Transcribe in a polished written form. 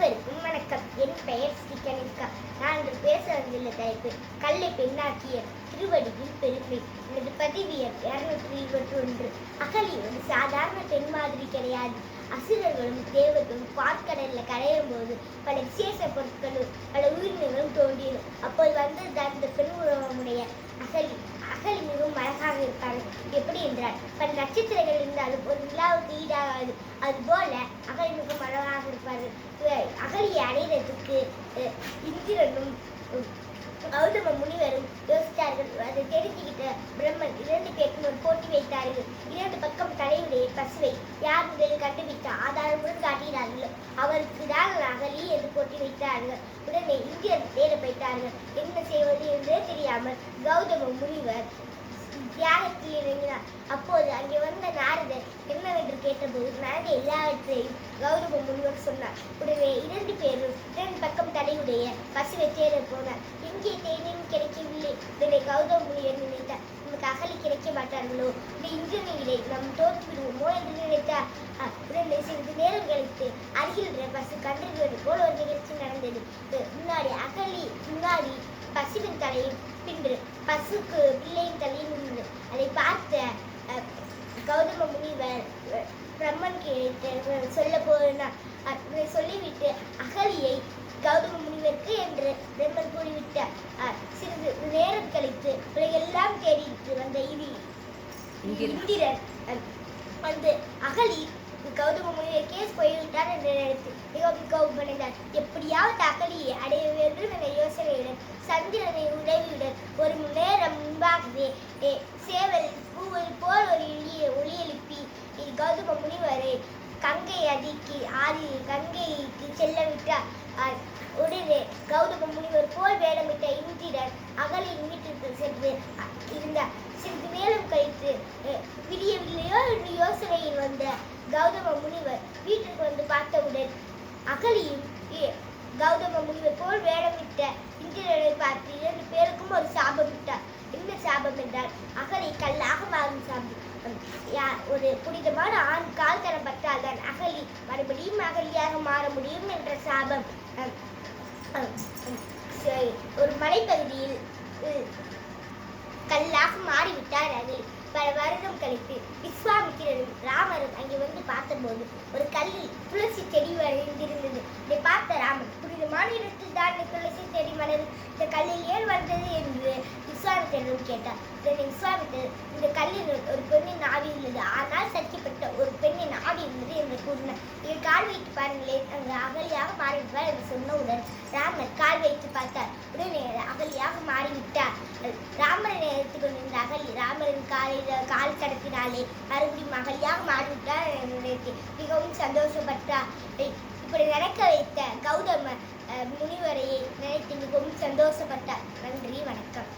அனைவருக்கும் வணக்கம். என் பெயர் ஸ்ரீ கனிஷ்கா. நான் இன்று பேச வந்துள்ள தலைப்பு கல்லை பெண்ணாக்கிய திருவடியில் பெருமை. எனது பதிவு 221. அகலி ஒரு சாதாரண பெண் மாதிரி கிடையாது. அசுரர்களும் தேவர்களும் பாற்கடலில் கரையும் போது பல விசேஷ பொருட்களும் பல உயிரினங்களும் தோன்றியது. அப்போது வந்ததுதான் இந்த பெண் உருவமுடைய அகலி. அகலி மிகவும் அழகாக இருப்பார்கள். எப்படி என்றால் பல நட்சத்திரங்கள் இருந்தாலும் ஒரு நிலாவுக்கு ஈடாகாது. அதுபோல அகலி மிகவும் அழகாக இருப்பார்கள். அகலியை அடைவதற்கு இந்திரனும் கௌதம முனிவரும் யோசித்தார்கள். அதை தெரிஞ்சுக்கிட்ட பிரம்மன் 2 பேருக்கும் ஒரு போட்டி வைத்தார்கள். 2 பக்கம் தலையுடைய பசுவை யார் முதலில் கண்டுபிடித்த ஆதாரமுடன் காட்டினார்களோ அவருக்கு தான் அகலி என்று போட்டி வைத்தார்கள். உடனே இந்தியர் தேட போய்த்தார்கள். என்ன செய்வது என்றே தெரியாமல் கௌதம முனிவர் தியாகத்தில் இறங்கினார். அப்போது அங்கே வந்த நாரதர் என்னவென்று கேட்டபோது நடந்த எல்லாவற்றையும் கௌதம முனிவர் சொன்னார். உடனே 2 பேரும் 2 பக்கம் தலையுடைய பசுவை தேட போனார். எங்கே தேனும் கிடைக்கவில்லை. உடனே கௌதம முனிவர் நினைத்தார், நமக்கு அகலி கிடைக்க மாட்டார்களோ, இந்த இந்திரனை நாம் தோற்று விடுவோமோ என்று நினைத்தார். உடனே சிறிது நேரம் கழித்து அருகில் பசு கன்றுவது போல் ஒரு நிகழ்ச்சி நடந்தது. முன்னாடி பசுவின் தலையில் பின்று பசுக்கு பிள்ளையின் தலையில் இருந்தது. அதை பார்த்த கௌதம முனிவர் பிரம்மன் சொல்ல போனார். சொல்லிவிட்டு அகலியை கௌதம முனிவருக்கு என்று பிரம்மன் கூறிவிட்டார். சிறிது நேரம் கழித்து எல்லாம் தேடிட்டு வந்த இந்திரன் வந்து அகலி கௌதம முனிவர் கேஸ் போய்விட்டார் என்று நினைத்து மிகவும் கோபமடைந்தார். எப்படியாவது அகலியை அடைய வேண்டும் என்ற யோசனையுடன் சந்திரனை உதவியுடன் 1 மணி நேரம் முன்பாகவே சேவல் பூவது போல் ஒரு ஒளி எழுப்பி கௌதம முனிவரை கங்கைக்கு செல்ல விட்டார். உடனே கௌதம முனிவர் போல் வேடமிட்ட இந்திரன் அகலியின் வீட்டிற்கு சென்று இருந்தார். சிறிது நேரம் கழித்து விடியவில்லையோ என்று யோசனையில் வந்த கௌதம முனிவர் வீட்டுக்கு வந்து பார்த்தவுடன் அகலியும் கௌதம முனிவர் போல் வேடமிட்ட இந்திரனை பார்த்து 2 பேருக்கும் ஒரு சாபம் விட்டார். என்ன சாபம் என்றால் அகலி கல்லாக மாறும் சாபம். ஒரு புனிதமான ஆண் கால் தரப்பட்டால் தான் அகலி மறுபடியும் அகலியாக மாற முடியும் என்ற சாபம். ஒரு மலைப்பகுதியில் கல்லாக மாறிவிட்டார் அகலி. பல வருடம் கழித்து விஸ்வாமித்திரரும் ராமரும் அங்கே வந்து பார்த்தபோது ஒரு கல்லில் துளசி செடி வளர்ந்திருந்தது. இதை பார்த்த ராமன், புனிதமான இடத்தில் தான் துளசி செடி மலரும், இந்த கல்லில் ஏன் வந்தது என்று விஸ்வாமித்திரரும் கேட்டார். உடனே விஸ்வாமித்திரர், இந்த கல்லில் ஒரு பெண்ணின் ஆவி உள்ளது, ஆனால் சர்ச்சைப்பட்ட ஒரு பெண்ணின் ஆவி உள்ளது என்று கூறினார். இதை கால் வைத்து பாருங்களேன், அங்கு அகலியாக மாறிவிட்டார் என்று சொன்னவுடன் ராமர் கால் வைத்து பார்த்தார். உடனே அகலியாக மாறிவிட்டார். ராமரை நேரத்துக் கொண்டிருந்த அகலி ராமரின் கால் கடத்தினாலே மறுபடியும் அகலியாக மாறிவிட்டார் என்று நினைத்து மிகவும் சந்தோஷப்பட்டார். இப்படி நடக்க வைத்த கௌதம முனிவரையை நினைத்து மிகவும் சந்தோஷப்பட்டார். நன்றி, வணக்கம்.